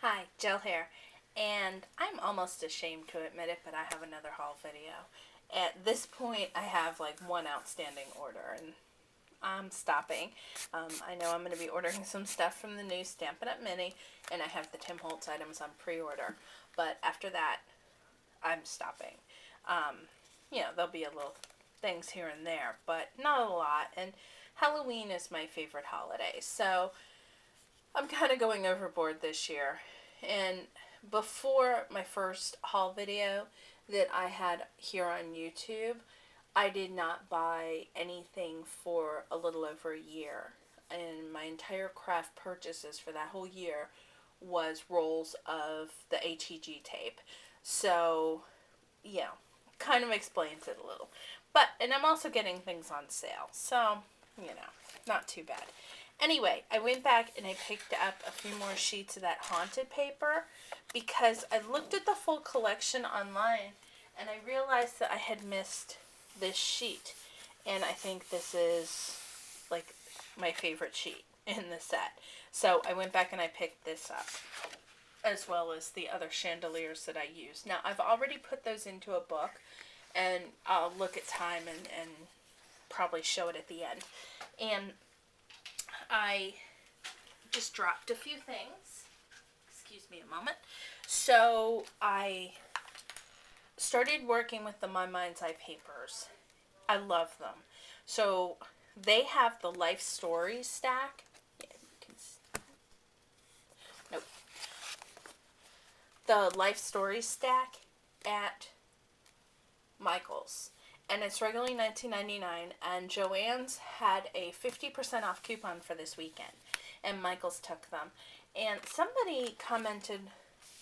Hi, Jill here, and I'm almost ashamed to admit it, but I have another haul video. At this point, I have like one outstanding order, and I'm stopping. I know I'm going to be ordering some stuff from the new Stampin' Up! Mini, and I have the Tim Holtz items on pre-order, but after that, I'm stopping. There'll be a little things here and there, but not a lot, and Halloween is my favorite holiday, so I'm kind of going overboard this year. And before my first haul video that I had here on YouTube, I did not buy anything for a little over a year. And my entire craft purchases for that whole year was rolls of the HEG tape. So, yeah, kind of explains it a little. And I'm also getting things on sale. So, not too bad. Anyway, I went back and I picked up a few more sheets of that haunted paper because I looked at the full collection online and I realized that I had missed this sheet. And I think this is like my favorite sheet in the set. So I went back and I picked this up, as well as the other chandeliers that I use. Now, I've already put those into a book, and I'll look at time and probably show it at the end. And I just dropped a few things. Excuse me a moment. So I started working with the My Mind's Eye papers. I love them. So they have the Life Stories stack. Yeah, you can see. Nope. The Life Stories stack at Michael's. And it's regularly $19.99, and Joann's had a 50% off coupon for this weekend, and Michael's took them. And somebody commented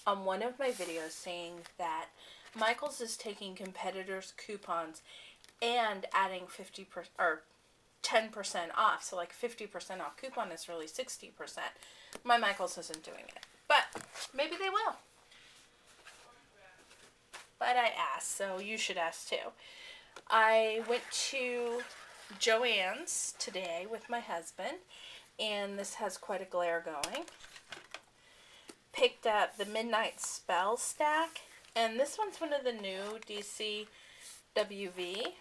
on one of my videos saying that Michael's is taking competitors' coupons and adding 50% or 10% off. So like 50% off coupon is really 60%. My Michael's isn't doing it, but maybe they will. But I asked, so you should ask too. I went to Joann's today with my husband, and this has quite a glare going. Picked up the Midnight Spell stack, and this one's one of the new DCWV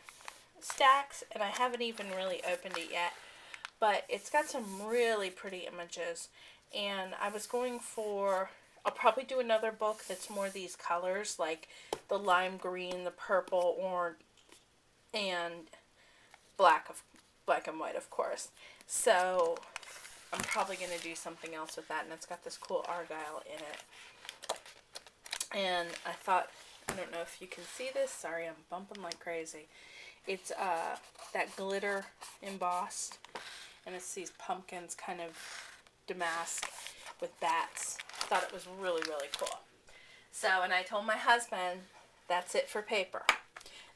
stacks, and I haven't even really opened it yet, but it's got some really pretty images, and I was going for, I'll probably do another book that's more these colors, like the lime green, the purple, orange, and black and white, of course. So I'm probably going to do something else with that, and it's got this cool argyle in it. And I thought, I don't know if you can see this. Sorry, I'm bumping like crazy. It's that glitter embossed, and it's these pumpkins kind of damask with bats. Thought it was really, really cool. So, and I told my husband, that's it for paper.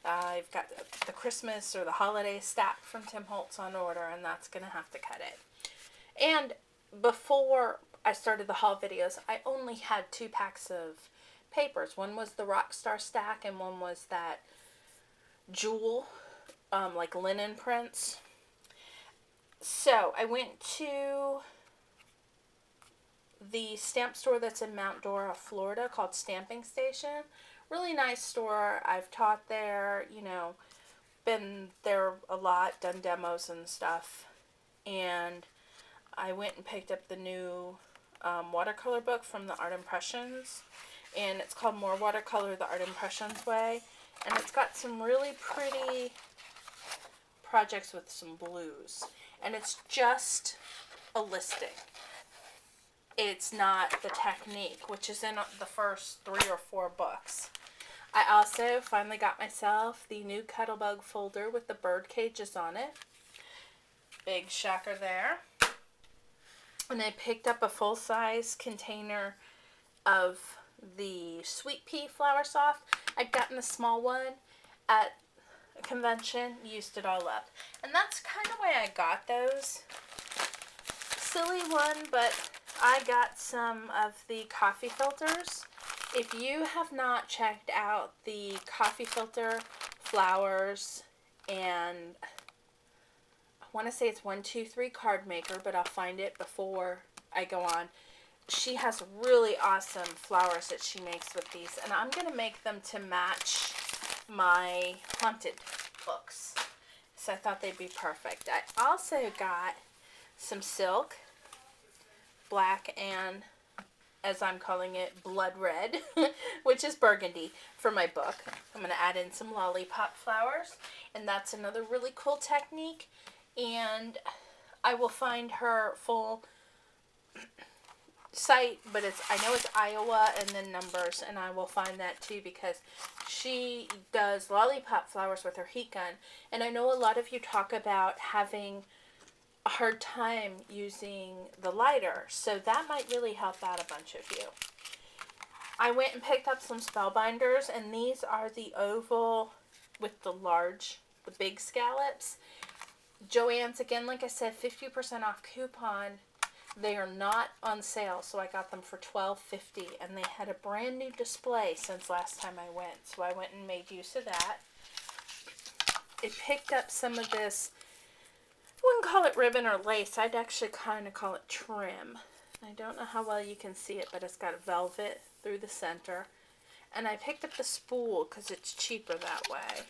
I've got the Christmas or the holiday stack from Tim Holtz on order, and that's going to have to cut it. And before I started the haul videos, I only had 2 packs of papers. One was the Rockstar stack, and one was that jewel, like linen prints. So I went to the stamp store that's in Mount Dora, Florida, called Stamping Station. Really nice store. I've taught there, been there a lot, done demos and stuff. And I went and picked up the new watercolor book from the Art Impressions. And it's called More Watercolor the Art Impressions Way. And it's got some really pretty projects with some blues. And it's just a listing. It's not the technique, which is in the first 3 or 4 books. I also finally got myself the new Cuttlebug folder with the bird cages on it. Big shocker there. And I picked up a full-size container of the Sweet Pea Flower Soft. I'd gotten the small one at a convention, used it all up. And that's kind of why I got those. Silly one, but I got some of the coffee filters. If you have not checked out the coffee filter flowers, and I want to say it's 1, 2, 3 card maker, but I'll find it before I go on. she has really awesome flowers that she makes with these, and I'm going to make them to match my haunted books. So I thought they'd be perfect. I also got some silk, black, and as I'm calling it, blood red, which is burgundy, for my book. I'm going to add in some lollipop flowers, and that's another really cool technique. And I will find her full site, but I know it's Iowa and then numbers, and I will find that too, because she does lollipop flowers with her heat gun. And I know a lot of you talk about having a hard time using the lighter, so that might really help out a bunch of you. I went and picked up some spellbinders, and these are the oval with the big scallops. Joann's, again, like I said, 50% off coupon. They are not on sale, so I got them for $12.50, and they had a brand new display since last time I went, so I went and made use of that. I picked up some of this, I wouldn't call it ribbon or lace, I'd actually kind of call it trim. I don't know how well you can see it, but it's got velvet through the center. And I picked up the spool because it's cheaper that way.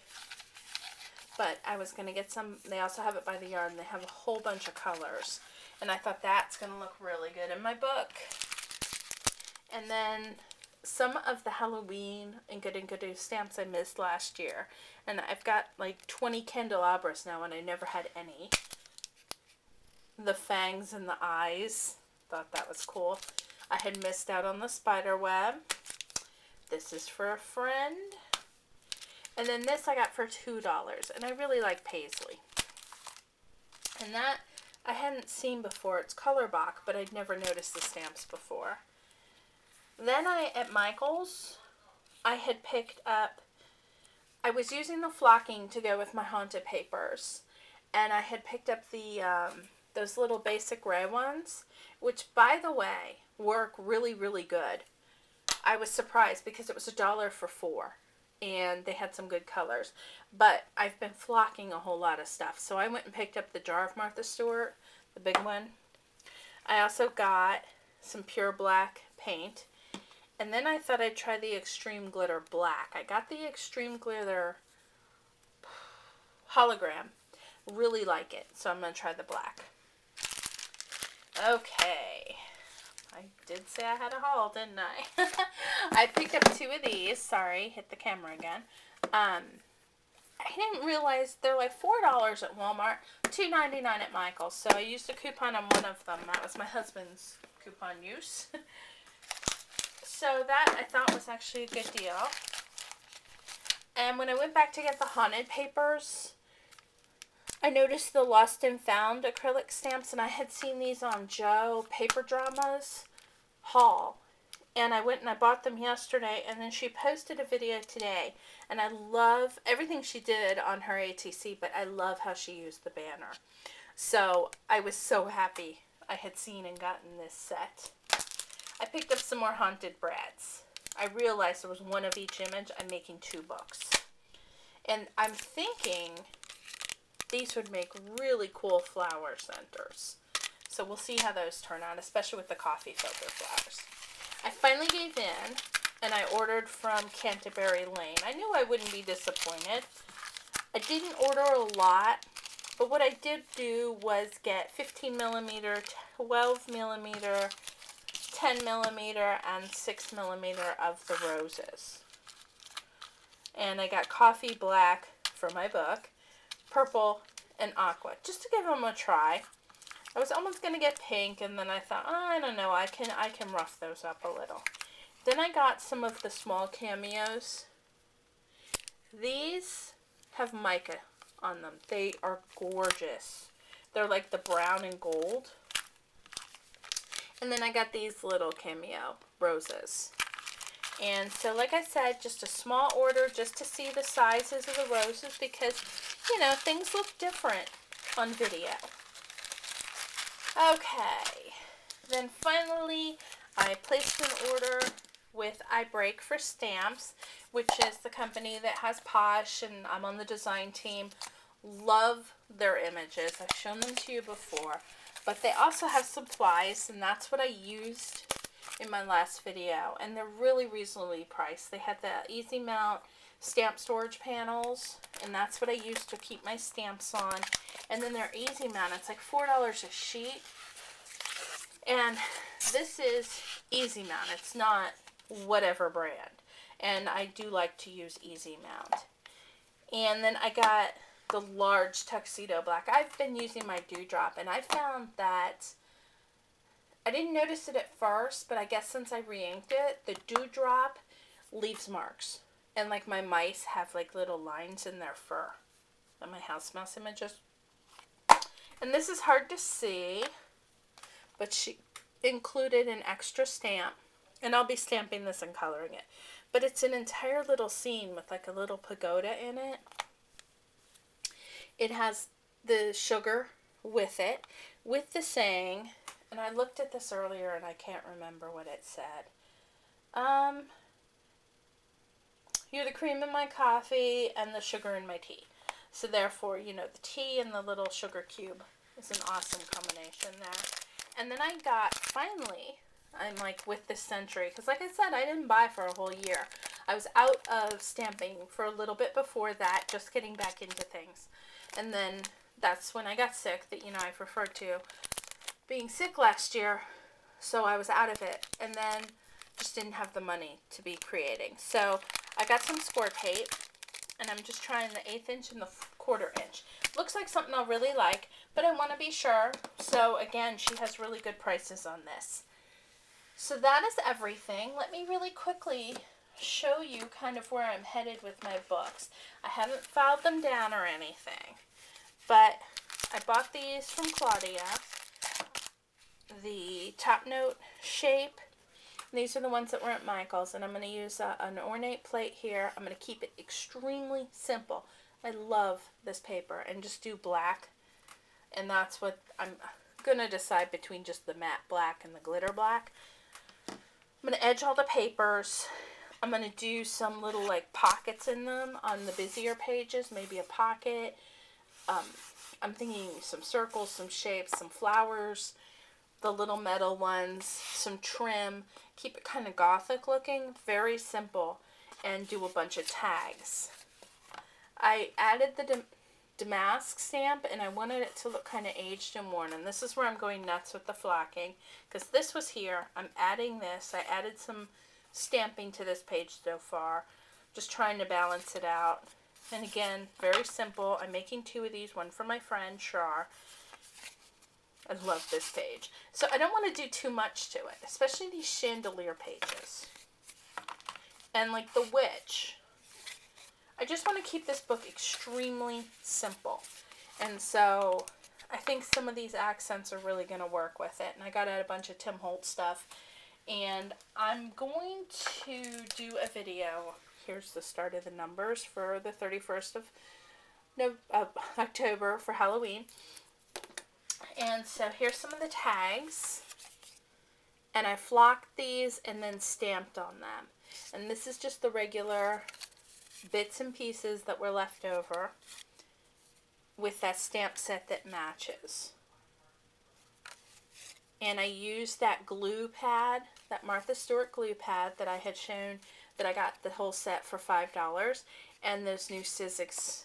But I was going to get some, they also have it by the yard, and they have a whole bunch of colors. And I thought that's going to look really good in my book. And then some of the Halloween and Good and Good stamps I missed last year. And I've got like 20 candelabras now, and I never had any. The fangs and the eyes. Thought that was cool. I had missed out on the spider web. This is for a friend. And then this I got for $2. And I really like paisley. And that I hadn't seen before. It's Colorbach, but I'd never noticed the stamps before. Then at Michael's, I had picked up, I was using the flocking to go with my haunted papers. And I had picked up the those little basic gray ones, which, by the way, work really, really good. I was surprised because it was $1 for 4. And they had some good colors. But I've been flocking a whole lot of stuff. So I went and picked up the jar of Martha Stewart, the big one. I also got some pure black paint. And then I thought I'd try the Extreme Glitter Black. I got the Extreme Glitter Hologram. Really like it. So I'm going to try the black. Okay. I did say I had a haul, didn't I? I picked up 2 of these. Sorry, hit the camera again. I didn't realize they're like $4 at Walmart, $2.99 at Michael's. So I used a coupon on one of them. That was my husband's coupon use. So that I thought was actually a good deal. And when I went back to get the haunted papers, I noticed the Lost and Found acrylic stamps, and I had seen these on Joe Paper Dramas haul. And I went and I bought them yesterday, and then she posted a video today. And I love everything she did on her ATC, but I love how she used the banner. So I was so happy I had seen and gotten this set. I picked up some more Haunted Brads. I realized there was one of each image. I'm making 2 books. And I'm thinking these would make really cool flower centers. So we'll see how those turn out, especially with the coffee filter flowers. I finally gave in, and I ordered from Canterbury Lane. I knew I wouldn't be disappointed. I didn't order a lot, but what I did do was get 15 millimeter, 12 millimeter, 10 millimeter, and 6 millimeter of the roses. And I got coffee black for my book, purple, and aqua, just to give them a try. I was almost going to get pink, and then I thought, oh, I don't know, I can rough those up a little. Then I got some of the small cameos. These have mica on them. They are gorgeous. They're like the brown and gold. And then I got these little cameo roses. And so, like I said, just a small order just to see the sizes of the roses because, you know, things look different on video. Okay. Then finally, I placed an order with iBreak for stamps, which is the company that has Posh, and I'm on the design team. Love their images. I've shown them to you before. But they also have supplies, and that's what I used in my last video, and they're really reasonably priced. They had the Easy Mount stamp storage panels, and that's what I use to keep my stamps on. And then they're Easy Mount. It's like $4 a sheet. And this is Easy Mount. It's not whatever brand. And I do like to use Easy Mount. And then I got the large tuxedo black. I've been using my Dewdrop, and I found that I didn't notice it at first, but I guess since I re-inked it, the Dewdrop leaves marks. And like my mice have like little lines in their fur. And my house mouse images. And this is hard to see, but she included an extra stamp. And I'll be stamping this and coloring it. But it's an entire little scene with like a little pagoda in it. It has the sugar with it, with the saying, and I looked at this earlier and I can't remember what it said. You're the cream in my coffee and the sugar in my tea. So therefore, you know, the tea and the little sugar cube is an awesome combination there. And then I got, finally, I'm like with this century, because like I said, I didn't buy for a whole year. I was out of stamping for a little bit before that, just getting back into things. And then that's when I got sick, that, you know, I've referred to being sick last year, so I was out of it. And then just didn't have the money to be creating. So I got some score tape, and I'm just trying the 1/8 inch and the 1/4 inch. Looks like something I'll really like, but I want to be sure. So again, she has really good prices on this. So that is everything. Let me really quickly show you kind of where I'm headed with my books. I haven't filed them down or anything, but I bought these from Claudia. The Top Note shape. These are the ones that were at Michael's, and I'm going to use an ornate plate here. I'm going to keep it extremely simple. I love this paper, and just do black, and that's what I'm going to decide between, just the matte black and the glitter black. I'm going to edge all the papers. I'm going to do some little like pockets in them on the busier pages, maybe a pocket. I'm thinking some circles, some shapes, some flowers, the little metal ones, some trim. Keep it kind of gothic looking, very simple, and do a bunch of tags. I added the damask stamp, and I wanted it to look kind of aged and worn, and this is where I'm going nuts with the flocking, because this was here. I'm adding this. I added some stamping to this page so far, just trying to balance it out. And again, very simple. I'm making 2 of these, one for my friend Char. I love this page. So I don't want to do too much to it, especially these chandelier pages. And like the witch, I just want to keep this book extremely simple. And so I think some of these accents are really going to work with it. And I got out a bunch of Tim Holtz stuff. And I'm going to do a video. Here's the start of the numbers for the 31st of October for Halloween. And so here's some of the tags. And I flocked these and then stamped on them. And this is just the regular bits and pieces that were left over with that stamp set that matches. And I used that glue pad, that Martha Stewart glue pad that I had shown, that I got the whole set for $5, and those new Sizzix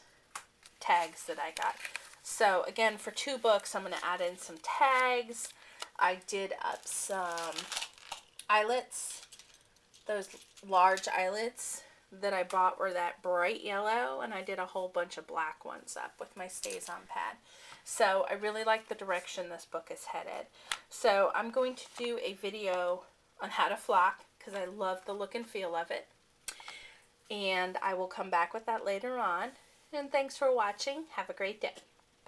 tags that I got. So again, for 2 books, I'm going to add in some tags. I did up some eyelets. Those large eyelets that I bought were that bright yellow, and I did a whole bunch of black ones up with my StazOn pad. So I really like the direction this book is headed. So I'm going to do a video on how to flock, because I love the look and feel of it. And I will come back with that later on. And thanks for watching. Have a great day.